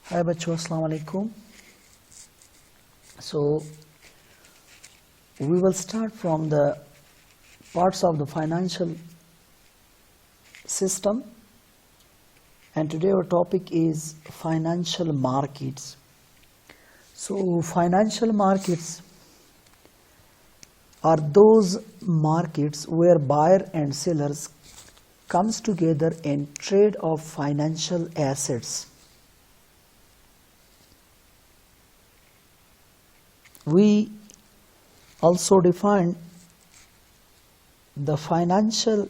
Hi बच्चों, अस्सलाम वालेकुम. So we will start from the parts of the financial system, and today our topic is financial markets. So financial markets are those markets where buyer and sellers comes together in trade of financial assets. We also define the financial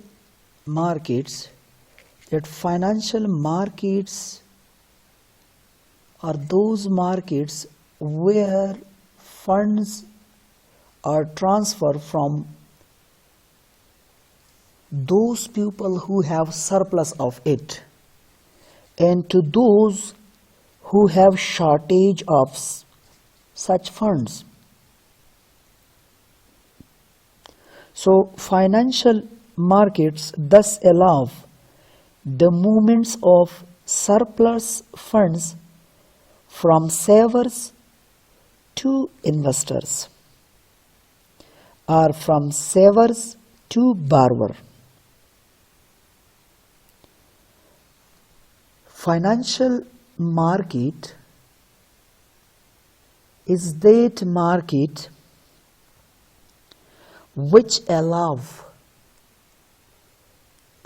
markets, that financial markets are those markets where funds are transferred from those people who have surplus of it and to those who have shortage of such funds. So financial markets thus allow the movements of surplus funds from savers to investors or from savers to borrower. Financial market is that market which allow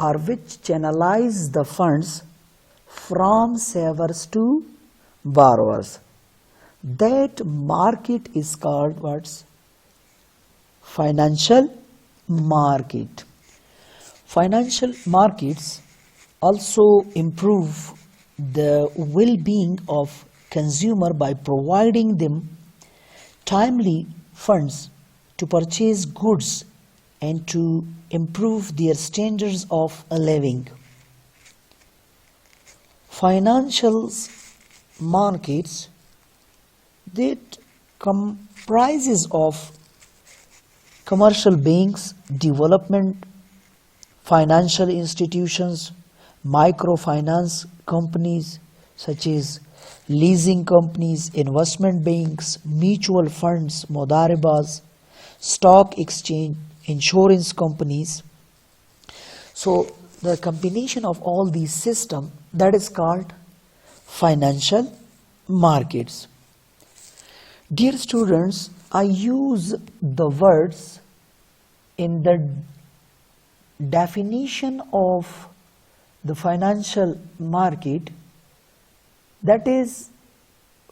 or which channelize the funds from savers to borrowers. That market is called what's financial market. Financial markets also improve the well-being of consumer by providing them timely funds to purchase goods and to improve their standards of living. Financial markets that comprises of commercial banks, development financial institutions, microfinance companies such as leasing companies, investment banks, mutual funds, modaribas, stock exchange, insurance companies. So the combination of all these systems, that is called financial markets. Dear students, I use the words in the definition of the financial market, that is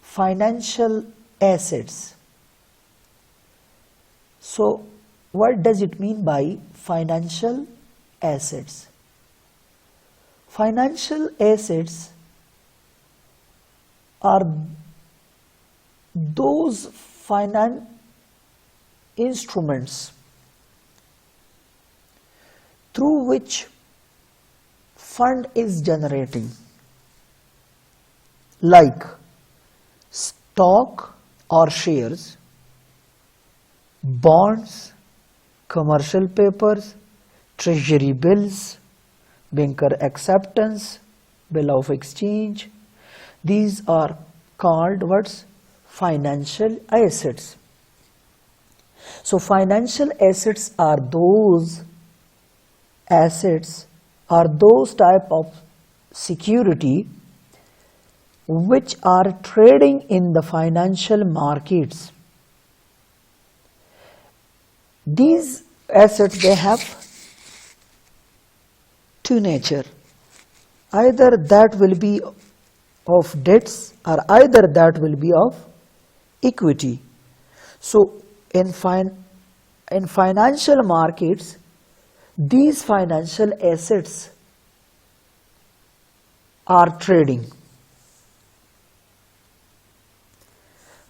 financial assets. So what does it mean by financial assets? Financial assets are those finance instruments through which fund is generating, like stock or shares, bonds, commercial papers, treasury bills, banker acceptance, bill of exchange. These are called what's financial assets. So financial assets are those type of security which are trading in the financial markets. These assets, they have two nature. Either that will be of debts or either that will be of equity. So in financial markets, these financial assets are trading.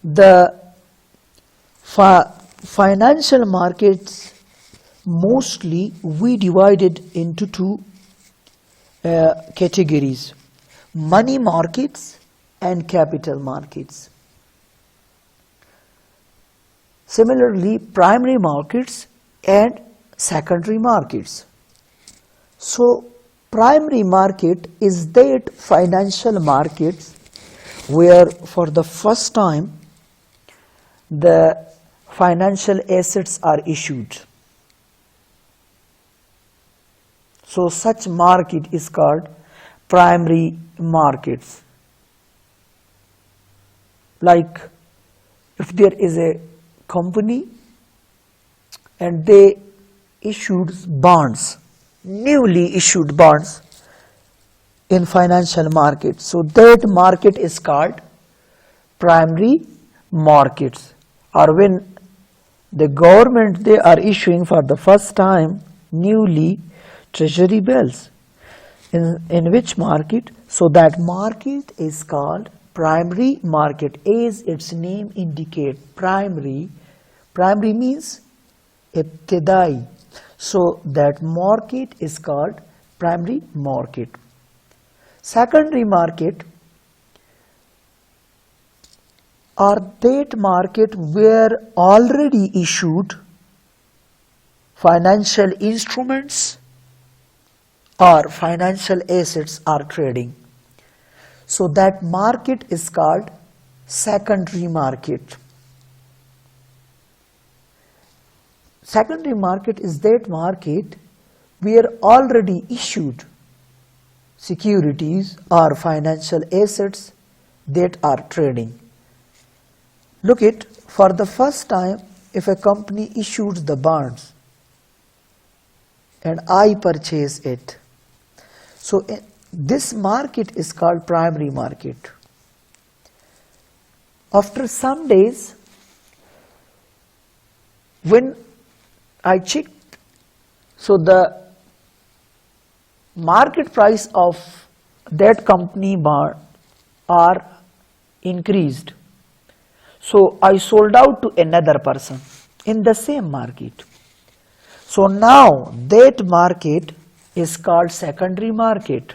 The financial markets, mostly we divided into two categories: money markets and capital markets. Similarly, primary markets and secondary markets. So Primary market is that financial markets where for the first time the financial assets are issued. So such market is called primary markets. Like if there is a company and they issued bonds, newly issued bonds in financial market, so that market is called primary markets. Or when the government they are issuing for the first time newly treasury bills in which market, so that market is called primary market. As its name indicate, primary means ibtidai, so that market is called primary market. Secondary market are that market where already issued financial instruments or financial assets are trading. So that market is called secondary market. Secondary market is that market where already issued securities or financial assets that are trading. Look it, for the first time if a company issues the bonds and I purchase it, so this market is called primary market. After some days, when I checked, so the market price of that company bond are increased. So I sold out to another person in the same market. So now that market is called secondary market.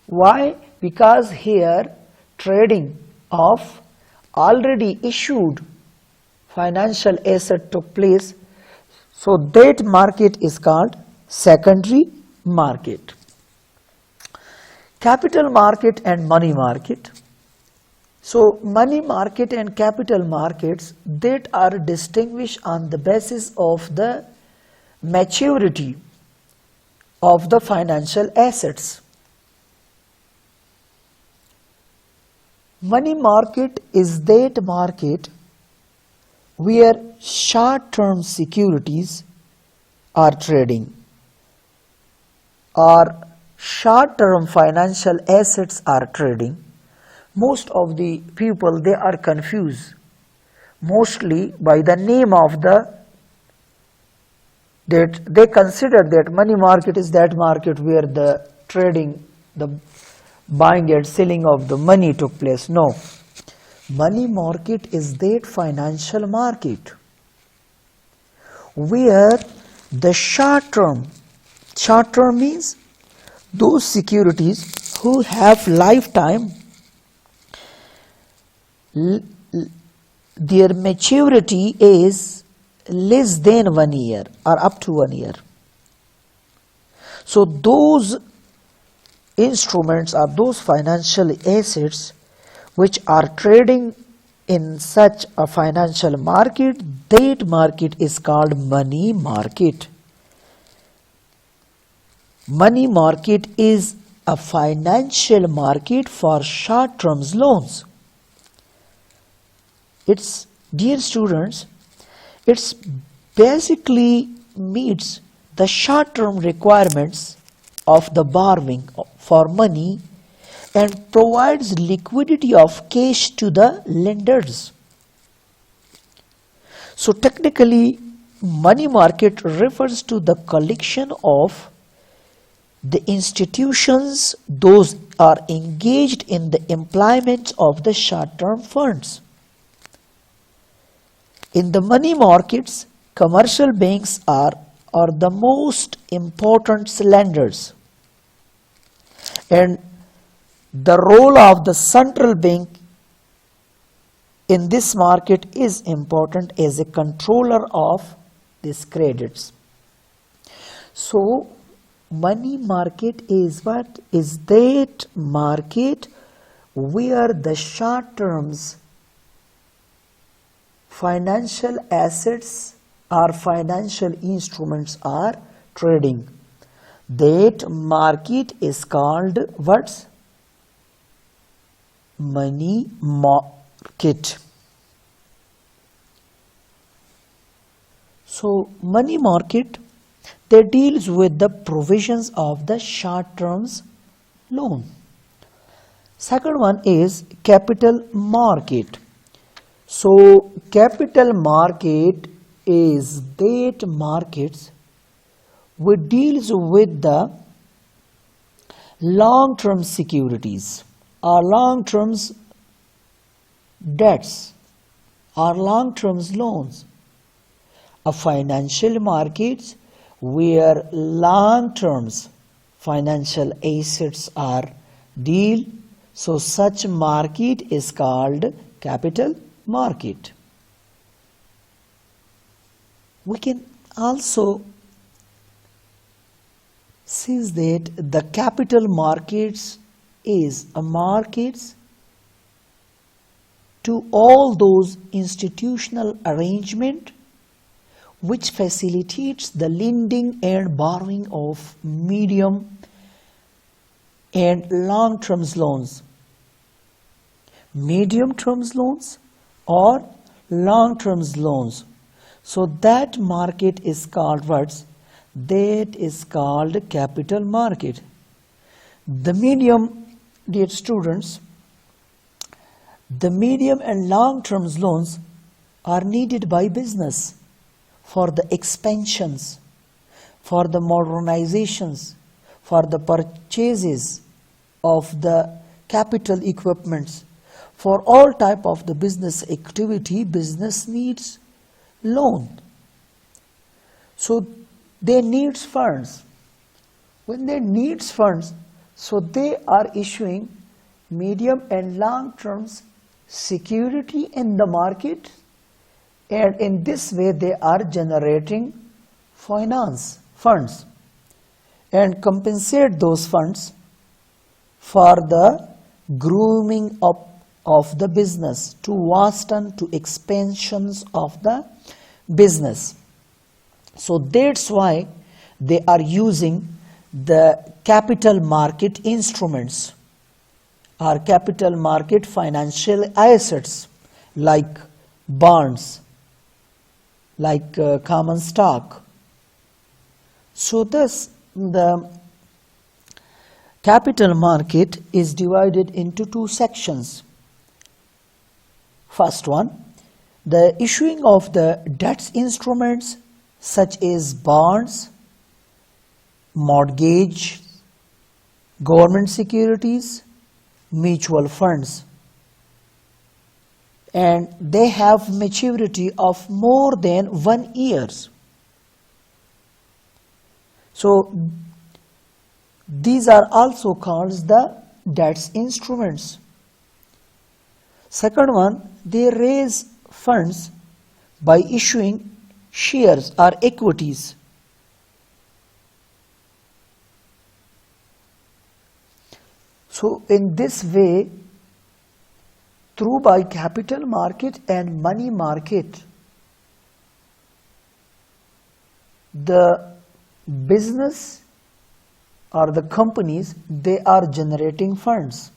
Why? Because here trading of already issued financial asset took place. So that market is called secondary market. Capital market and money market. So money market and capital markets that are distinguished on the basis of the maturity of the financial assets. Money market is that market where short-term securities are trading or short-term financial assets are trading. Most of the people they are confused mostly by the name of that they consider that money market is that market where the trading, the buying and selling of the money took place. No, money market is that financial market where the short term means those securities who have lifetime, their maturity is less than 1 year or up to 1 year. So those instruments are those financial assets which are trading in such a financial market, that market is called money market. Money market is a financial market for short-term loans. It's, dear students, it's basically meets the short-term requirements of the borrowing for money and provides liquidity of cash to the lenders. So technically, money market refers to the collection of the institutions those are engaged in the employment of the short-term funds. In the money markets, commercial banks are the most important lenders, and the role of the central bank in this market is important as a controller of these credits. So Money market is what? Is that market where the short terms financial assets or financial instruments are trading. That market is called what? Money market. So money market, that deals with the provisions of the short terms loan. Second one is capital market. So capital market is that markets which deals with the long-term securities or long-term debts or long-term loans. A financial markets where long-term financial assets are deal. So such market is called capital market. We can also see that the capital markets is a markets to all those institutional arrangement which facilitates the lending and borrowing of medium and long-term loans. Medium-term loans or long-term loans. So that market is called what? That is called capital market. The medium, dear students, the medium and long-term loans are needed by business for the expansions, for the modernizations, for the purchases of the capital equipments. For all type of the business activity, business needs loan. So they need funds. When they need funds, so they are issuing medium and long terms security in the market, and in this way they are generating funds and compensate those funds for the grooming up of the business, to hasten to expansions of the business. So that's why they are using the capital market instruments or capital market financial assets like bonds, like common stock. So thus the capital market is divided into two sections. First one, the issuing of the debt instruments such as bonds, mortgage, government securities, mutual funds, and they have maturity of more than 1 year. So these are also called the debt instruments. Second one, they raise funds by issuing shares or equities. So in this way, through by capital market and money market, the business or the companies, they are generating funds.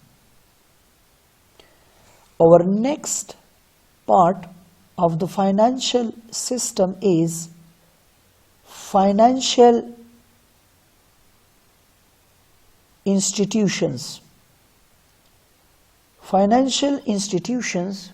Our next part of the financial system is financial institutions. Financial institutions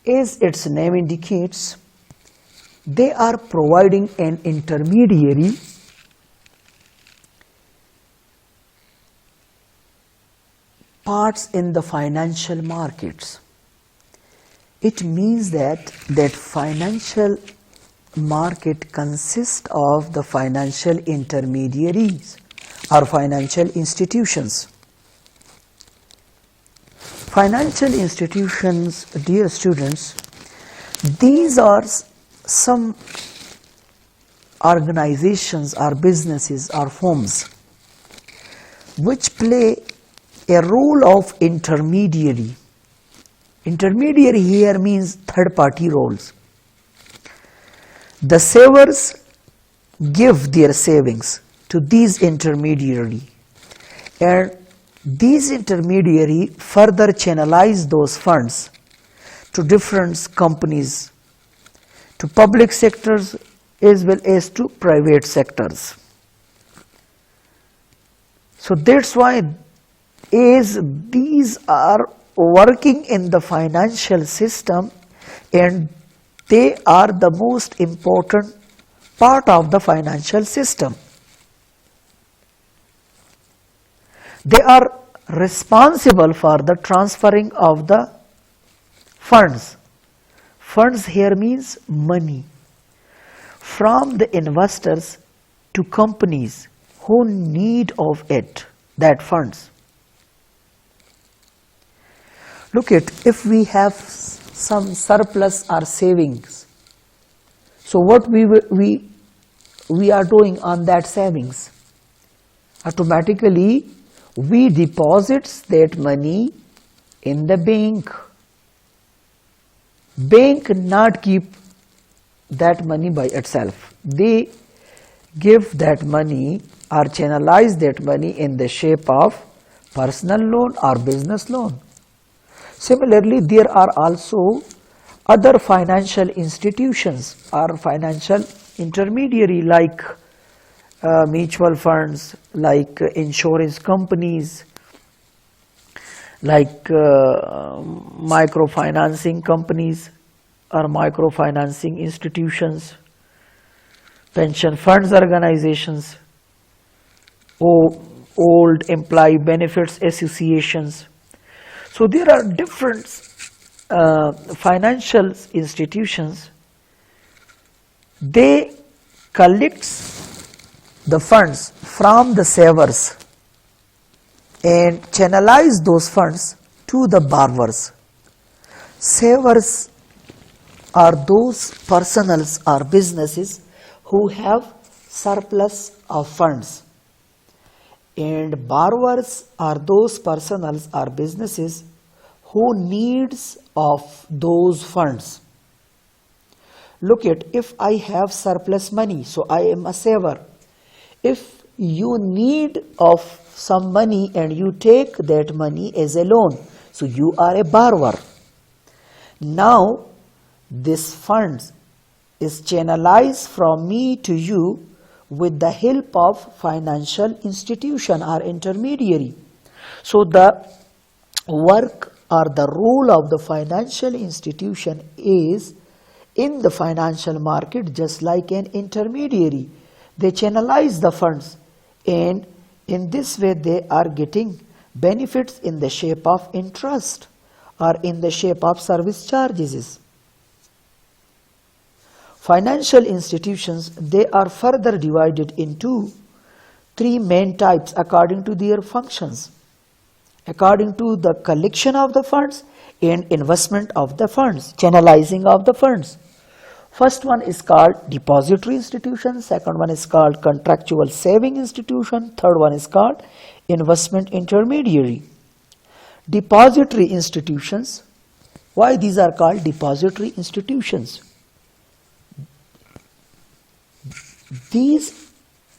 as its name indicates, they are providing an intermediary parts in the financial markets. It means that financial market consists of the financial intermediaries or financial institutions. Financial institutions, dear students, these are some organizations or businesses or firms which play a role of intermediary. Intermediary here means third party roles. The savers give their savings to these intermediary, and these intermediary further channelize those funds to different companies, to public sectors as well as to private sectors. So that's why as these are working in the financial system, and they are the most important part of the financial system. They are responsible for the transferring of the funds. Funds here means money from the investors to companies who need of it, that funds. Look at, if we have some surplus or savings, so what we are doing on that savings? Automatically we deposit that money in the bank. Bank not keep that money by itself. They give that money or channelize that money in the shape of personal loan or business loan. Similarly, there are also other financial institutions or financial intermediary like mutual funds, like insurance companies, like microfinancing companies or microfinancing institutions, pension funds organizations, old employee benefits associations. So there are different financial institutions. They collect the funds from the savers and channelize those funds to the borrowers. Savers are those personals or businesses who have surplus of funds, and borrowers are those personals or businesses who needs of those funds. Look at, if I have surplus money, so I am a saver. If you need of some money and you take that money as a loan, so you are a borrower. Now this funds is channelized from me to you with the help of financial institution or intermediary. So the work or the role of the financial institution is in the financial market just like an intermediary. They channelize the funds, and in this way they are getting benefits in the shape of interest or in the shape of service charges. Financial institutions, they are further divided into three main types according to their functions, according to the collection of the funds and investment of the funds, channelizing of the funds. First one is called depository institution, second one is called contractual saving institution, third one is called investment intermediary. Depository institutions, why these are called depository institutions? These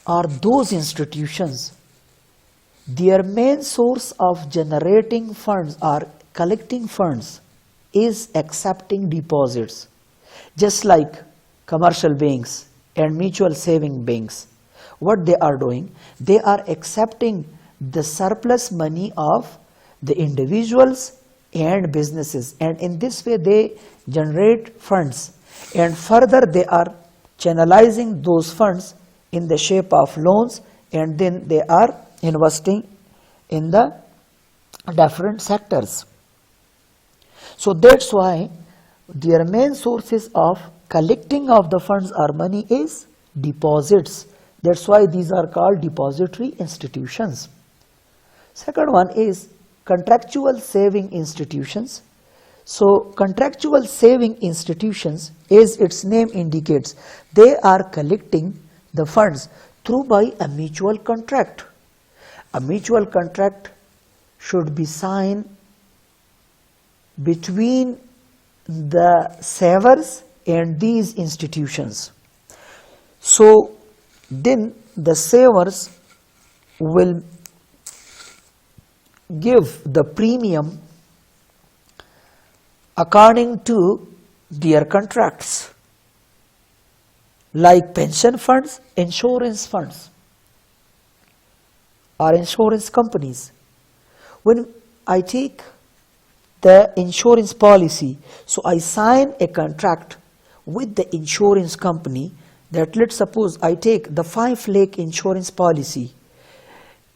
are those institutions, their main source of generating funds or collecting funds is accepting deposits. Just like commercial banks and mutual saving banks, what they are doing, they are accepting the surplus money of the individuals and businesses, and in this way they generate funds, and further they are channelizing those funds in the shape of loans, and then they are investing in the different sectors. So that's why their main sources of collecting of the funds or money is deposits. That's why these are called depository institutions. Second one is contractual saving institutions. So contractual saving institutions, as its name indicates, they are collecting the funds through by a mutual contract. A mutual contract should be signed between the savers and these institutions. So then the savers will give the premium according to their contracts, like pension funds, insurance funds, or insurance companies. When I take the insurance policy, so I sign a contract with the insurance company that, let's suppose I take the 5 lakh insurance policy,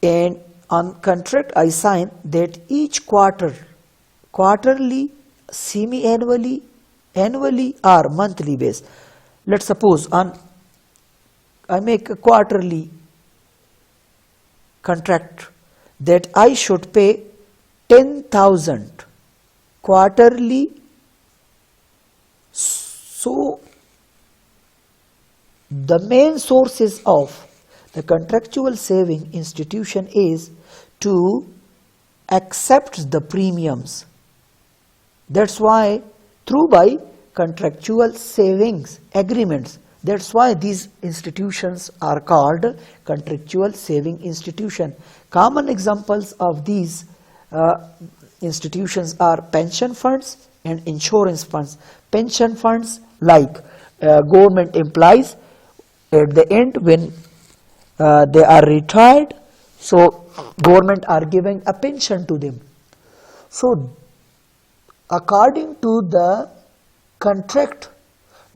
and on contract I sign that each quarterly, semi-annually, annually or monthly base. Let's suppose I make a quarterly contract that I should pay 10,000 quarterly. So the main sources of the contractual saving institution is to accept the premiums. That's why through by contractual savings agreements, that's why these institutions are called contractual saving institution. Common examples of these institutions are pension funds and insurance funds. Pension funds, like government employees, at the end when they are retired, so government are giving a pension to them. So according to the contract,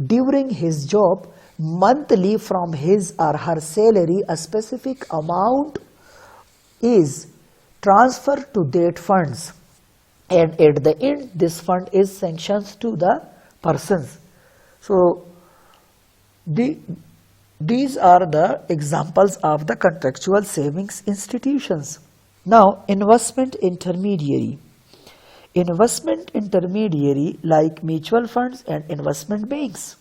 during his job, monthly from his or her salary, a specific amount is transferred to that funds, and at the end this fund is sanctioned to the persons. So these are the examples of the contractual savings institutions. Now, investment intermediary. Investment intermediary like mutual funds and investment banks.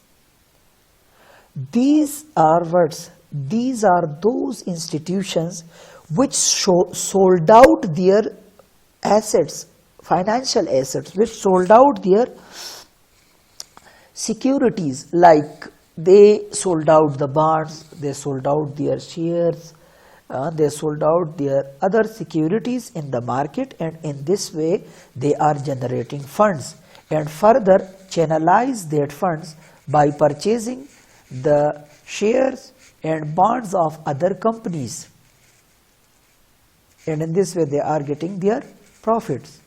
These are words. These are those institutions which sold out their assets, financial assets, which sold out their securities, like they sold out the bonds, they sold out their shares, they sold out their other securities in the market, and in this way they are generating funds and further channelize that funds by purchasing the shares and bonds of other companies, and in this way they are getting their profits.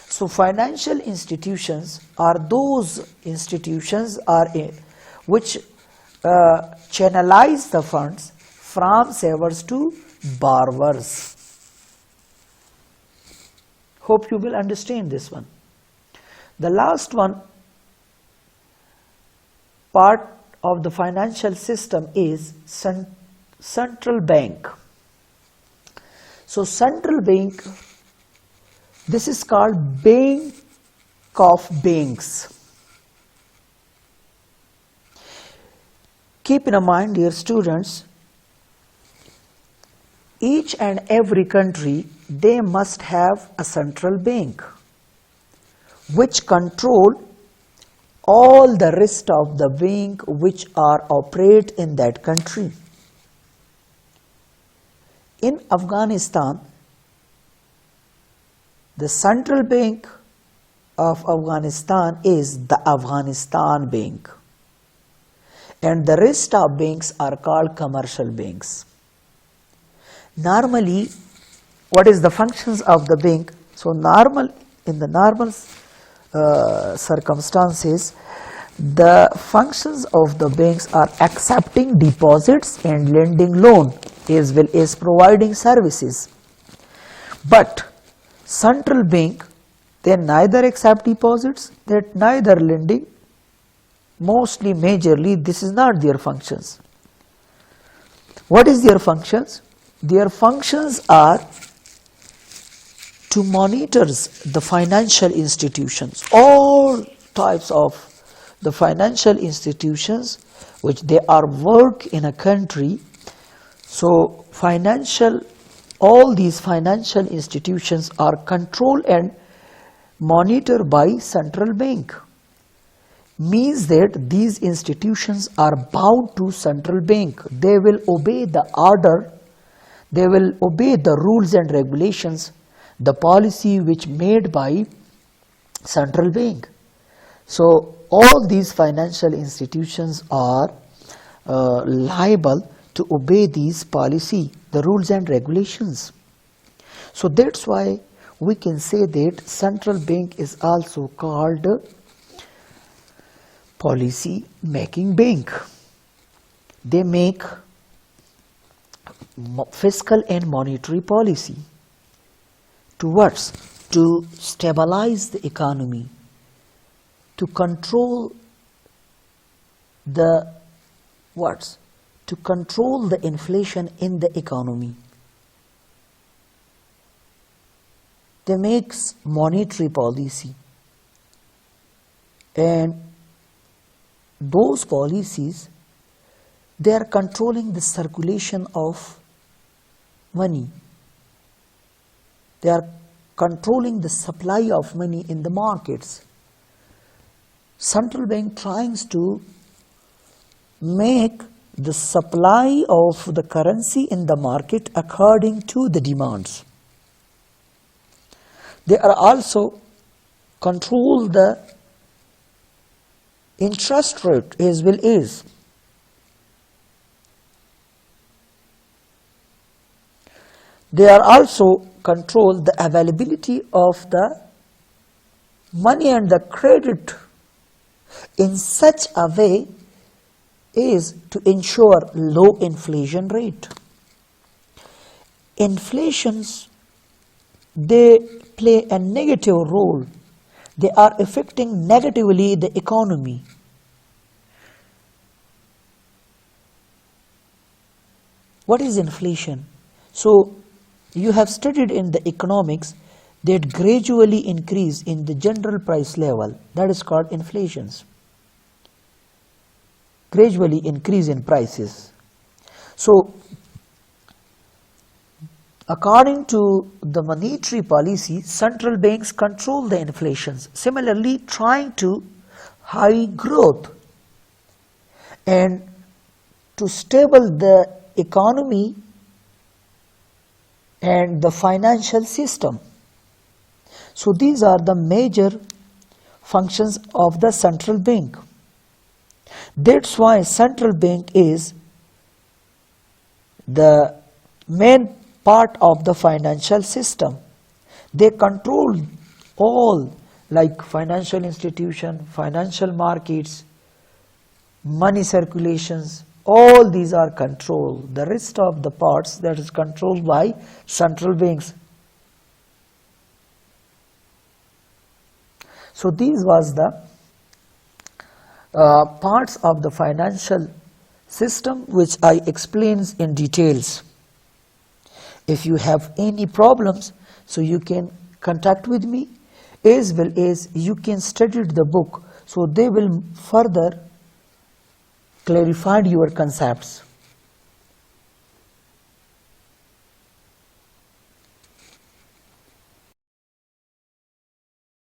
So financial institutions are those institutions which channelize the funds from savers to borrowers. Hope you will understand this one. The last one part of the financial system is central bank. So central bank, this is called bank of banks. Keep in mind, dear students, each and every country, they must have a central bank which control all the rest of the bank which are operate in that country. In Afghanistan, the central bank of Afghanistan is the Afghanistan Bank, and the rest of banks are called commercial banks. Normally, what is the functions of the bank? So in the normal circumstances, the functions of the banks are accepting deposits and lending loan, as well as providing services. But central bank, they neither accept deposits, they neither lending. Mostly, majorly, this is not their functions. What is their functions? Their functions are to monitor the financial institutions, all types of the financial institutions which they are work in a country. So all these financial institutions are controlled and monitored by central bank. Means that these institutions are bound to central bank. They will obey the order, they will obey the rules and regulations, the policy which made by central bank. So all these financial institutions are liable to obey these policy, the rules and regulations. So that's why we can say that central bank is also called policy making bank. They make fiscal and monetary policy towards to stabilize the economy, to control the to control the inflation in the economy. They make monetary policy, and those policies, they are controlling the circulation of money. They are controlling the supply of money in the markets. Central bank tries to make the supply of the currency in the market according to the demands. They are also control the interest rate as well as they are also control the availability of the money and the credit in such a way is to ensure low inflation rate. Inflations, they play a negative role. They are affecting negatively the economy. What is inflation? So you have studied in the economics that gradually increase in the general price level. That is called inflations. Gradually increase in prices. So according to the monetary policy, central banks control the inflations. Similarly, trying to high growth and to stable the economy and the financial system. So these are the major functions of the central bank. That's why central bank is the main part of the financial system. They control all like financial institution, financial markets, money circulations, all these are controlled. The rest of the parts that is controlled by central banks. So these was the parts of the financial system which I explains in details. If you have any problems, so you can contact with me, as well as you can study the book, so they will further clarify your concepts.